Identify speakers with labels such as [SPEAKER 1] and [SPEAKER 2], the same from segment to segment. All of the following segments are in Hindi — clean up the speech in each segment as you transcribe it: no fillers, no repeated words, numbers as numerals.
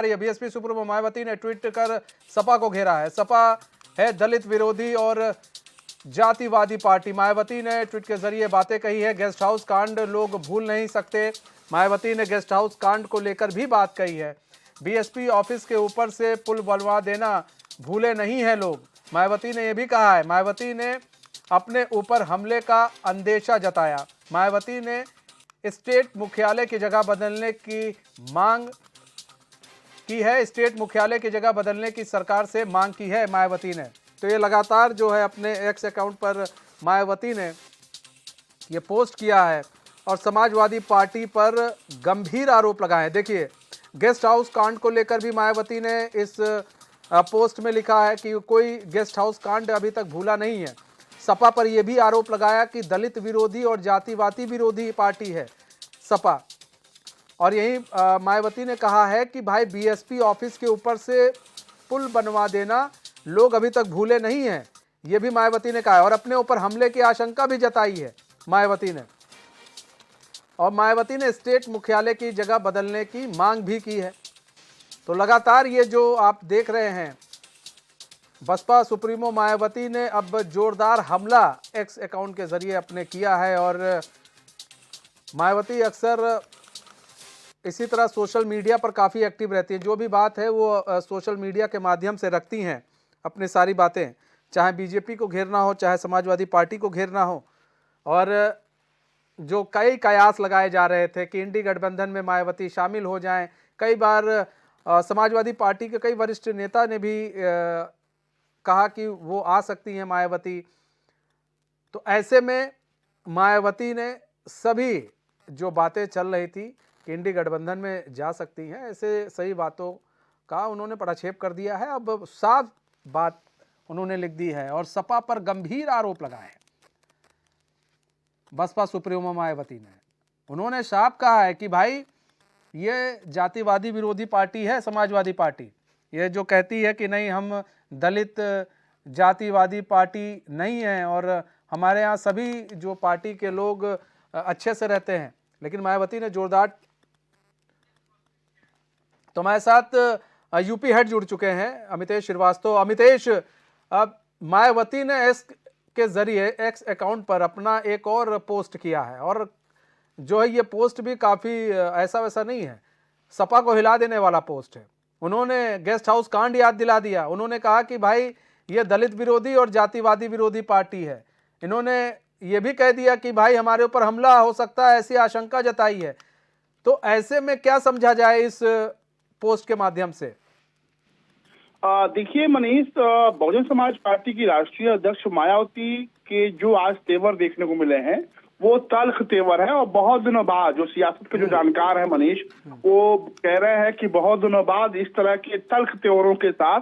[SPEAKER 1] बीएसपी सुप्रीमो मायावती ने ट्वीट कर सपा को घेरा है। सपा है दलित विरोधी और जातिवादी पार्टी। मायावती ने ट्वीट के जरिए बातें कही है। गेस्ट हाउस कांड लोग भूल नहीं सकते। मायावती ने गेस्ट हाउस कांड को लेकर भी बात कही है। बीएसपी ऑफिस के ऊपर से पुल बनवा देना भूले नहीं है लोग। मायावती ने यह भी कहा है। मायावती ने अपने ऊपर हमले का अंदेशा जताया। मायावती ने स्टेट मुख्यालय की जगह बदलने की मांग की है। स्टेट मुख्यालय की जगह बदलने की सरकार से मांग की है मायावती ने। तो ये लगातार जो है अपने एक्स अकाउंट पर मायावती ने ये पोस्ट किया है और समाजवादी पार्टी पर गंभीर आरोप लगाए हैं। देखिए, गेस्ट हाउस कांड को लेकर भी मायावती ने इस पोस्ट में लिखा है कि कोई गेस्ट हाउस कांड अभी तक भूला नहीं है। सपा पर यह भी आरोप लगाया कि दलित विरोधी और जातिवादी विरोधी पार्टी है सपा। और यही मायावती ने कहा है कि भाई बीएसपी ऑफिस के ऊपर से पुल बनवा देना लोग अभी तक भूले नहीं हैं, ये भी मायावती ने कहा है। और अपने ऊपर हमले की आशंका भी जताई है मायावती ने। और मायावती ने स्टेट मुख्यालय की जगह बदलने की मांग भी की है। तो लगातार ये जो आप देख रहे हैं, बसपा सुप्रीमो मायावती ने अब जोरदार हमला एक्स अकाउंट के जरिए अपने किया है। और मायावती अक्सर इसी तरह सोशल मीडिया पर काफ़ी एक्टिव रहती है। जो भी बात है वो सोशल मीडिया के माध्यम से रखती हैं अपनी सारी बातें, चाहे बीजेपी को घेरना हो, चाहे समाजवादी पार्टी को घेरना हो। और जो कई कयास लगाए जा रहे थे कि इंडी गठबंधन में मायावती शामिल हो जाएं, कई बार समाजवादी पार्टी के कई वरिष्ठ नेता ने भी कहा कि वो आ सकती हैं मायावती। तो ऐसे में मायावती ने सभी जो बातें चल रही थी कि इंडी गठबंधन में जा सकती हैं, ऐसे सही बातों का उन्होंने पटाक्षेप कर दिया है। अब साफ बात उन्होंने लिख दी है और सपा पर गंभीर आरोप लगाए हैं बसपा सुप्रीमो मायावती ने। उन्होंने साफ कहा है कि भाई ये जातिवादी विरोधी पार्टी है समाजवादी पार्टी। ये जो कहती है कि नहीं हम दलित जातिवादी पार्टी नहीं है और हमारे यहाँ सभी जो पार्टी के लोग अच्छे से रहते हैं। लेकिन मायावती ने जोरदार। तो हमारे साथ यूपी हेड जुड़ चुके हैं अमितेश श्रीवास्तव। अमितेश, अब मायावती ने के जरिए एक्स अकाउंट पर अपना एक और पोस्ट किया है और जो है ये पोस्ट भी काफ़ी ऐसा वैसा नहीं है, सपा को हिला देने वाला पोस्ट है। उन्होंने गेस्ट हाउस कांड याद दिला दिया। उन्होंने कहा कि भाई ये दलित विरोधी और जातिवादी विरोधी पार्टी है। इन्होंने ये भी कह दिया कि भाई हमारे ऊपर हमला हो सकता है, ऐसी आशंका जताई है। तो ऐसे में क्या समझा जाए इस पोस्ट के माध्यम से?
[SPEAKER 2] देखिए मनीष, बहुजन समाज पार्टी की राष्ट्रीय अध्यक्ष मायावती के जो आज तेवर देखने को मिले हैं वो तल्ख तेवर है। और बहुत दिनों बाद जो सियासत के जो जानकार हैं मनीष, वो कह रहे हैं कि बहुत दिनों बाद इस तरह के तल्ख तेवरों के साथ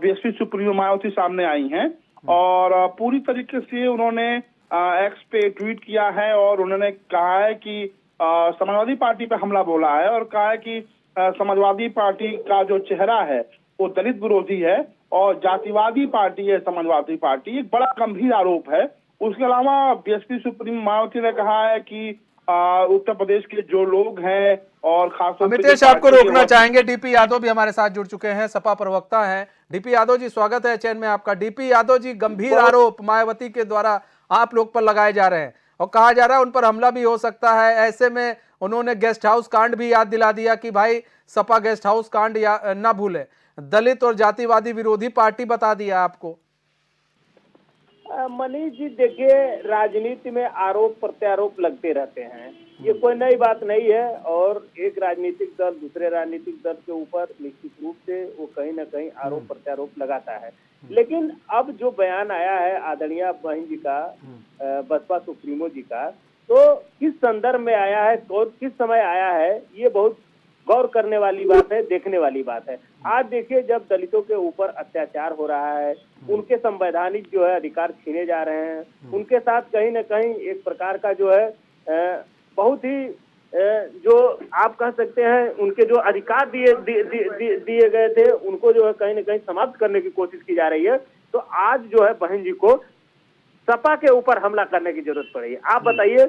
[SPEAKER 2] बीएसपी सुप्रीमो मायावती सामने आई हैं। और पूरी तरीके से उन्होंने एक्स पे ट्वीट किया है और उन्होंने कहा है कि समाजवादी पार्टी पे हमला बोला है और कहा है कि समाजवादी पार्टी का जो चेहरा है वो दलित विरोधी है और जातिवादी पार्टी है समाजवादी पार्टी। एक बड़ा गंभीर आरोप है। उसके अलावा बीएसपी सुप्रीमो मायावती ने कहा है कि उत्तर प्रदेश के जो लोग हैं और खासतौर पर
[SPEAKER 1] अमितेश आपको रोकना चाहेंगे। डीपी यादव भी हमारे साथ जुड़ चुके हैं, सपा प्रवक्ता हैं। डीपी यादव जी, स्वागत है चैन में आपका। डीपी यादव जी, गंभीर आरोप मायावती के द्वारा आप लोग पर लगाए जा रहे हैं और कहा जा रहा है उन पर हमला भी हो सकता है। ऐसे में उन्होंने गेस्ट हाउस कांड भी याद दिला दिया कि भाई सपा गेस्ट हाउस कांड ना भूले, दलित और जातिवादी विरोधी पार्टी बता दिया आपको।
[SPEAKER 3] मनीष जी, देखिए, राजनीति में आरोप प्रत्यारोप लगते रहते हैं, ये कोई नई बात नहीं है। और एक राजनीतिक दल दूसरे राजनीतिक दल के ऊपर निश्चित रूप से वो कहीं ना कहीं आरोप प्रत्यारोप लगाता है। लेकिन अब जो बयान आया है आदरणीय बहन जी का, बसपा सुप्रीमो जी का, तो किस संदर्भ में आया है और किस समय आया है, ये बहुत गौर करने वाली बात है, देखने वाली बात है। आज देखिए, जब दलितों के ऊपर अत्याचार हो रहा है, उनके संवैधानिक जो है अधिकार छीने जा रहे हैं, उनके साथ कहीं ना कहीं एक प्रकार का जो है बहुत ही जो आप कह सकते हैं उनके जो अधिकार दिए गए थे उनको जो है कहीं ना कहीं समाप्त करने की कोशिश की जा रही है। तो आज जो है बहन जी को सपा के ऊपर हमला करने की जरूरत पड़ी है। आप बताइए,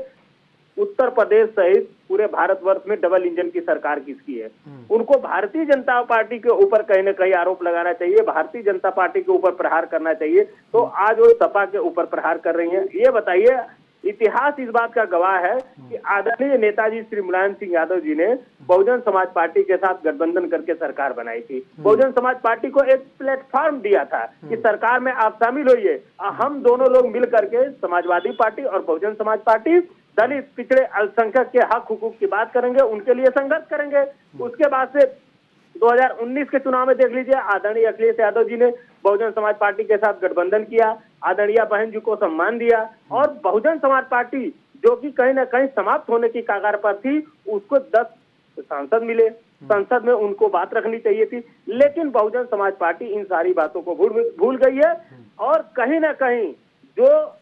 [SPEAKER 3] उत्तर प्रदेश सहित पूरे भारतवर्ष में डबल इंजन की सरकार किसकी है। उनको भारतीय जनता पार्टी के ऊपर कहीं ना कहीं आरोप लगाना चाहिए, भारतीय जनता पार्टी के ऊपर प्रहार करना चाहिए। तो आज वो सपा के ऊपर प्रहार कर रही हैं। ये बताइए, इतिहास इस बात का गवाह है कि आदरणीय नेताजी श्री मुलायम सिंह यादव जी ने बहुजन समाज पार्टी के साथ गठबंधन करके सरकार बनाई थी। बहुजन समाज पार्टी को एक प्लेटफॉर्म दिया था कि सरकार में आप शामिल होइए। हम दोनों लोग मिल करके समाजवादी पार्टी और बहुजन समाज पार्टी दलित, पिछड़े, अल्पसंख्यक के हक हुकूक की बात करेंगे, उनके लिए संघर्ष करेंगे। उसके बाद से 2019 के चुनाव में देख लीजिए, आदरणीय अखिलेश यादव जी ने बहुजन समाज पार्टी के साथ गठबंधन किया, आदरणीय बहन जी को सम्मान दिया और बहुजन समाज पार्टी जो कि कहीं ना कहीं समाप्त होने की कगार पर थी, उसको 10 सांसद मिले। संसद में उनको बात रखनी चाहिए थी, लेकिन बहुजन समाज पार्टी इन सारी बातों को भूल गई है और कहीं ना कहीं जो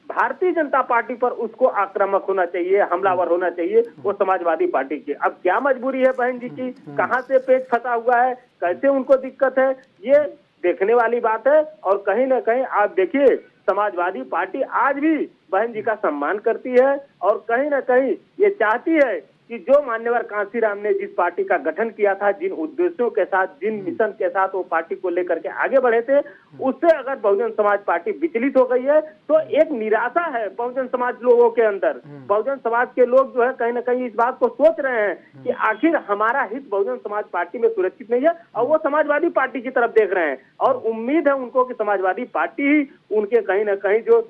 [SPEAKER 3] भारतीय जनता पार्टी पर उसको आक्रामक होना चाहिए, हमलावर होना चाहिए, वो समाजवादी पार्टी की। अब क्या मजबूरी है बहन जी की, कहां से पेच फंसा हुआ है, कैसे उनको दिक्कत है, ये देखने वाली बात है। और कहीं ना कहीं आप देखिए, समाजवादी पार्टी आज भी बहन जी का सम्मान करती है और कहीं ना कहीं ये चाहती है कि जो मान्यवर कांशीराम ने जिस पार्टी का गठन किया था, जिन उद्देश्यों के साथ, जिन मिशन के साथ वो पार्टी को लेकर के आगे बढ़े थे, उससे अगर बहुजन समाज पार्टी विचलित हो गई है तो एक निराशा है बहुजन समाज लोगों के अंदर। बहुजन समाज के लोग जो है कहीं ना कहीं इस बात को सोच रहे हैं कि आखिर हमारा हित बहुजन समाज पार्टी में सुरक्षित नहीं है और वो समाजवादी पार्टी की तरफ देख रहे हैं और उम्मीद है उनको कि समाजवादी पार्टी ही उनके कहीं ना कहीं जो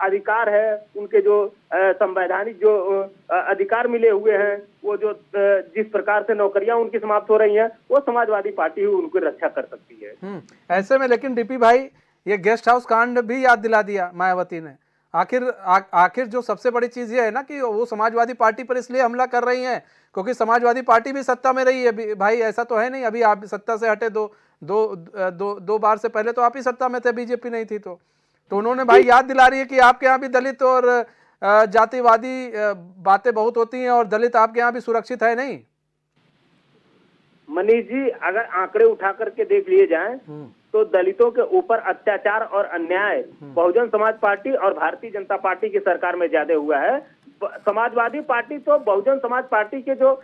[SPEAKER 3] अधिकार है, उनके जो संवैधानिक जो अधिकार मिले हुए हैं, वो जो जिस प्रकार से नौकरियां उनकी समाप्त हो रही हैं, वो समाजवादी पार्टी ही उनकी रक्षा कर सकती है।
[SPEAKER 1] ऐसे में लेकिन डीपी भाई, ये गेस्ट हाउस कांड भी याद दिला दिया मायावती ने। आखिर जो सबसे बड़ी चीज ये है ना कि वो समाजवादी पार्टी पर इसलिए हमला कर रही हैं क्योंकि समाजवादी पार्टी भी सत्ता में रही है भाई। ऐसा तो है नहीं, अभी आप सत्ता से हटे दो बार से पहले तो आप ही सत्ता में थे, बीजेपी नहीं थी। तो उन्होंने भाई याद दिला रही है कि आपके यहाँ भी दलित और जातिवादी बातें बहुत होती हैं और दलित आपके यहाँ भी सुरक्षित है नहीं।
[SPEAKER 3] मनीष जी, अगर आंकड़े उठा करके देख लिए जाएं तो दलितों के ऊपर अत्याचार और अन्याय बहुजन समाज पार्टी और भारतीय जनता पार्टी की सरकार में ज्यादा हुआ है। समाजवादी पार्टी तो बहुजन समाज पार्टी के जो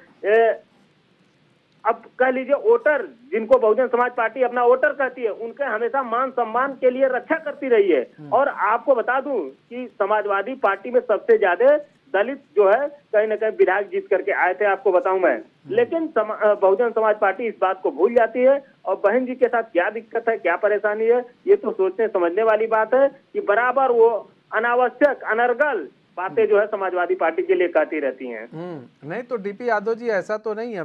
[SPEAKER 3] अब कह लीजिए वोटर, जिनको बहुजन समाज पार्टी अपना वोटर कहती है, उनके हमेशा मान सम्मान के लिए रक्षा करती रही है। और आपको बता दूं कि समाजवादी पार्टी में सबसे ज्यादा दलित जो है कहीं ना कहीं विधायक जीत करके आए थे, आपको बताऊं मैं। लेकिन बहुजन समाज पार्टी इस बात को भूल जाती है और बहन जी के साथ क्या दिक्कत है, क्या परेशानी है, ये तो सोचने समझने वाली बात है कि बराबर वो अनावश्यक अनर्गल बातें जो है समाजवादी पार्टी के लिए कहती रहती हैं।
[SPEAKER 1] नहीं तो डीपी यादव जी, ऐसा तो नहीं है,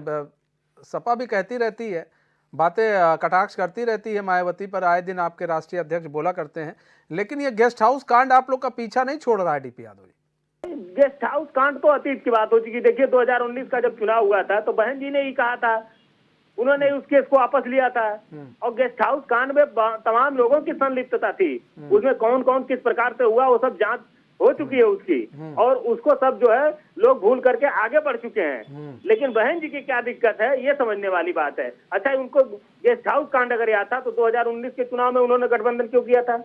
[SPEAKER 1] सपा भी कहती रहती है, बातें कटाक्ष करती रहती है मायावती पर, आए दिन आपके राष्ट्रीय अध्यक्ष बोला करते हैं, लेकिन ये गेस्ट हाउस कांड आप लोग का पीछा नहीं छोड़ रहा है DP Yadav ji.
[SPEAKER 3] Guest house कांड तो अतीत की बात हो चुकी। देखिए 2019 का जब चुनाव हुआ था तो बहन जी ने ही कहा था, उन्होंने उस केस को वापस लिया था और गेस्ट हाउस कांड में तमाम लोगों की संलिप्तता थी। उसमें कौन कौन किस प्रकार से हुआ वो सब जांच हो चुकी है उसकी, और उसको सब जो है लोग भूल करके आगे बढ़ चुके हैं। लेकिन बहन जी की क्या दिक्कत है ये समझने वाली बात है। अच्छा, उनको गेस्ट हाउस कांड अगर याद था तो 2019 के चुनाव में उन्होंने गठबंधन क्यों किया था,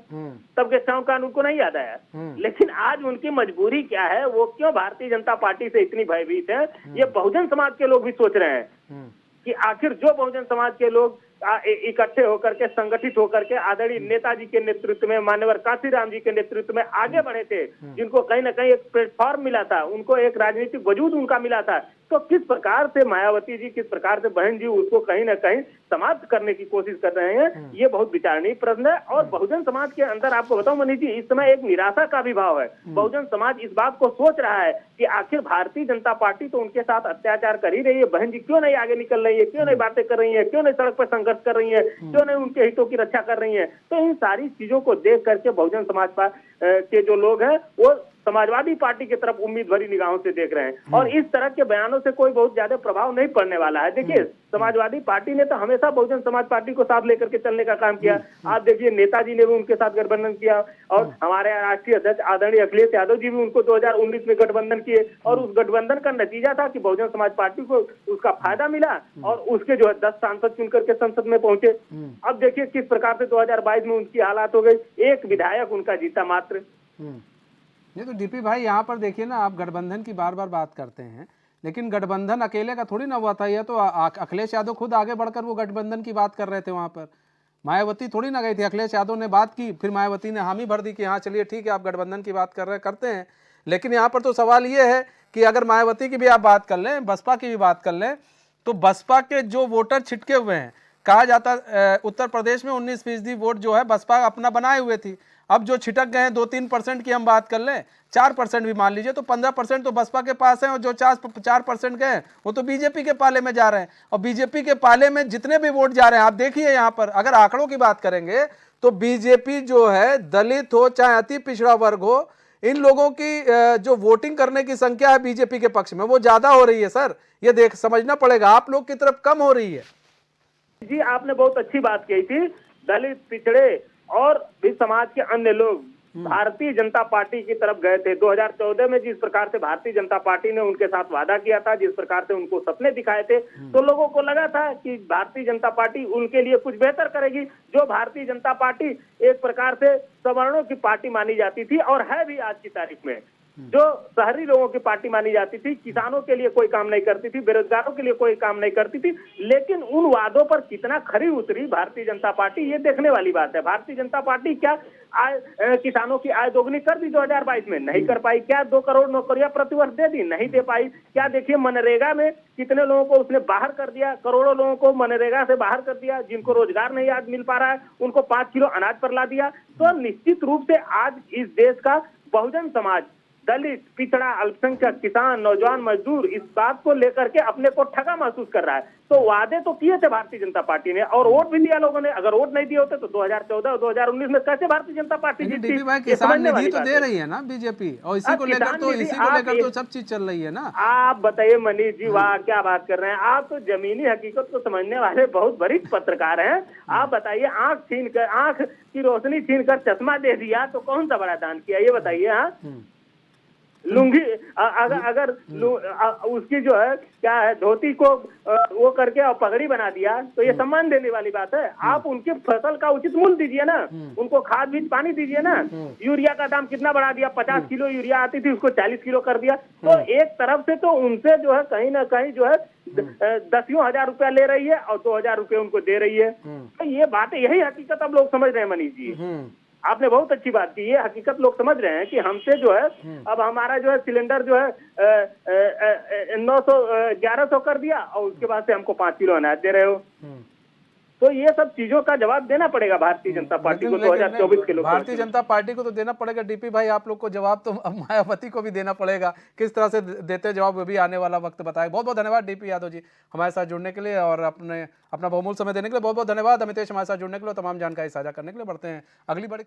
[SPEAKER 3] तब गेस्ट हाउस कांड उनको नहीं याद आया। लेकिन आज उनकी मजबूरी क्या है, वो क्यों भारतीय जनता पार्टी से इतनी भयभीत है, ये बहुजन समाज के लोग भी सोच रहे हैं कि आखिर जो बहुजन समाज के लोग इकट्ठे होकर के, संगठित होकर के आदरणीय नेताजी के नेतृत्व में, मान्यवर कांशीराम जी के नेतृत्व में आगे बढ़े थे, जिनको कहीं ना कहीं एक प्लेटफॉर्म मिला था, उनको एक राजनीतिक वजूद उनका मिला था, तो किस प्रकार से मायावती जी, किस प्रकार से बहन जी उसको कहीं ना कहीं समाप्त करने की कोशिश कर रहे हैं, ये बहुत विचारणीय प्रश्न है। और बहुजन समाज के अंदर आपको बताऊं मनीष जी, इस समय एक निराशा का भी भाव है। बहुजन समाज इस बात को सोच रहा है कि आखिर भारतीय जनता पार्टी तो उनके साथ अत्याचार कर ही रही है, बहन जी क्यों नहीं आगे निकल रही है, क्यों नहीं बातें कर रही है, क्यों नहीं सड़क पर संघर्ष कर रही है, क्यों नहीं उनके हितों की रक्षा कर रही है। तो इन सारी चीजों को देख करके बहुजन समाज के जो लोग हैं वो समाजवादी पार्टी की तरफ उम्मीद भरी निगाहों से देख रहे हैं और इस तरह के बयानों से कोई बहुत ज्यादा प्रभाव नहीं पड़ने वाला है। देखिए समाजवादी पार्टी ने तो हमेशा बहुजन समाज पार्टी को साथ लेकर के चलने का काम किया। आप देखिए नेताजी ने भी उनके साथ गठबंधन किया और हमारे राष्ट्रीय अध्यक्ष आदरणीय अखिलेश यादव जी भी उनको 2019 में गठबंधन किए और उस गठबंधन का नतीजा था कि बहुजन समाज पार्टी को उसका फायदा मिला और उसके जो है 10 सांसद चुन करके संसद में पहुंचे। अब देखिए किस प्रकार से 2022 में उनकी हालात हो गई, एक विधायक उनका जीता मात्र।
[SPEAKER 1] नहीं तो डीपी भाई यहाँ पर देखिए ना, आप गठबंधन की बार बार बात करते हैं, लेकिन गठबंधन अकेले का थोड़ी ना हुआ था। यह तो अखिलेश यादव खुद आगे बढ़कर वो गठबंधन की बात कर रहे थे वहाँ पर। मायावती थोड़ी ना गई थी, अखिलेश यादव ने बात की, फिर मायावती ने हामी भर दी कि हाँ चलिए ठीक है, आप गठबंधन की बात कर रहे करते हैं। लेकिन यहाँ पर तो सवाल ये है कि अगर मायावती की भी आप बात कर लें, बसपा की भी बात कर लें, तो बसपा के जो वोटर छिटके हुए हैं, कहा जाता उत्तर प्रदेश में 19% वोट जो है बसपा अपना बनाए हुए थी। अब जो छिटक गए हैं 2-3% की हम बात कर लें, 4% भी मान लीजिए, तो 15% तो बसपा के पास है, और जो 4% गए हैं वो तो बीजेपी के पाले में जा रहे हैं। और बीजेपी के पाले में जितने भी वोट जा रहे हैं, आप देखिए यहाँ पर अगर आंकड़ों की बात करेंगे तो बीजेपी जो है, दलित हो चाहे अति पिछड़ा वर्ग हो, इन लोगों की जो वोटिंग करने की संख्या है बीजेपी के पक्ष में, वो ज्यादा हो रही है सर। ये देख समझना पड़ेगा, आप लोग की तरफ कम हो रही है।
[SPEAKER 3] जी, आपने बहुत अच्छी बात कही थी। दलित, पिछड़े और भी समाज के अन्य लोग भारतीय जनता पार्टी की तरफ गए थे। 2014 में जिस प्रकार से भारतीय जनता पार्टी ने उनके साथ वादा किया था, जिस प्रकार से उनको सपने दिखाए थे, तो लोगों को लगा था कि भारतीय जनता पार्टी उनके लिए कुछ बेहतर करेगी। जो भारतीय जनता पार्टी एक प्रकार से सवर्णों की पार्टी मानी जाती थी, और है भी आज की तारीख में, जो शहरी लोगों की पार्टी मानी जाती थी, किसानों के लिए कोई काम नहीं करती थी, बेरोजगारों के लिए कोई काम नहीं करती थी, लेकिन उन वादों पर कितना खरी उतरी भारतीय जनता पार्टी, ये देखने वाली बात है। भारतीय जनता पार्टी क्या किसानों की आय दोगुनी कर दी 2022 में? नहीं कर पाई। क्या 2 करोड़ नौकरियां प्रतिवर्ष दे दी? नहीं दे पाई। क्या देखिए मनरेगा में कितने लोगों को उसने बाहर कर दिया, करोड़ों लोगों को मनरेगा से बाहर कर दिया, जिनको रोजगार नहीं आज मिल पा रहा है, उनको 5 किलो अनाज पर ला दिया। तो निश्चित रूप से आज इस देश का बहुजन समाज, दलित, पिछड़ा, अल्पसंख्यक, किसान, नौजवान, मजदूर इस बात को लेकर के अपने को ठगा महसूस कर रहा है। तो वादे तो किए थे भारतीय जनता पार्टी ने, और वोट भी लिया लोगों ने। अगर वोट नहीं दिए होते तो 2014 और 2019 में कैसे भारतीय जनता पार्टी जीतती?
[SPEAKER 1] डीपी भाई, किसान निधि तो दे रही है ना बीजेपी, और इसी को लेकर तो सब चीज चल रही है ना।
[SPEAKER 3] आप बताइए मनीष जी, वाह क्या बात कर रहे हैं आप, तो जमीनी हकीकत को समझने वाले बहुत वरिष्ठ पत्रकार हैं। आप बताइए, आंख की रोशनी छीन कर चश्मा दे दिया तो कौन सा बड़ा दान किया, ये बताइए। हाँ, लुंगी अगर उसकी जो है क्या है, धोती को वो करके और पगड़ी बना दिया, तो ये सम्मान देने वाली बात है? आप उनके फसल का उचित मूल्य दीजिए ना, उनको खाद बीज पानी दीजिए ना। यूरिया का दाम कितना बढ़ा दिया? 50 किलो यूरिया आती थी, उसको 40 किलो कर दिया। तो एक तरफ से तो उनसे जो है कहीं ना कहीं जो है 10,000 रुपया ले रही है, और 2,000 रुपये उनको दे रही है। तो ये बात, यही हकीकत अब लोग समझ रहे हैं मनीष जी। आपने बहुत अच्छी बात की। ये हकीकत लोग समझ रहे हैं कि हमसे जो है अब हमारा जो है सिलेंडर जो है 1100 कर दिया, और उसके बाद से हमको 5 किलो अनाज दे रहे हो। तो ये सब चीजों का जवाब देना पड़ेगा भारतीय जनता पार्टी को 2024 के लोग।
[SPEAKER 1] भारतीय जनता पार्टी को तो देना पड़ेगा डीपी भाई, आप लोग को जवाब तो मायावती को भी देना पड़ेगा। किस तरह से देते जवाब वो भी आने वाला वक्त बताएगा। बहुत बहुत धन्यवाद डीपी यादव जी हमारे साथ जुड़ने के लिए, और अपना बहुमूल्य समय देने के लिए बहुत बहुत धन्यवाद। अमितेश हमारे साथ जुड़ने के लिए, तमाम जानकारी साझा करने के लिए। बढ़ते हैं अगली बड़ी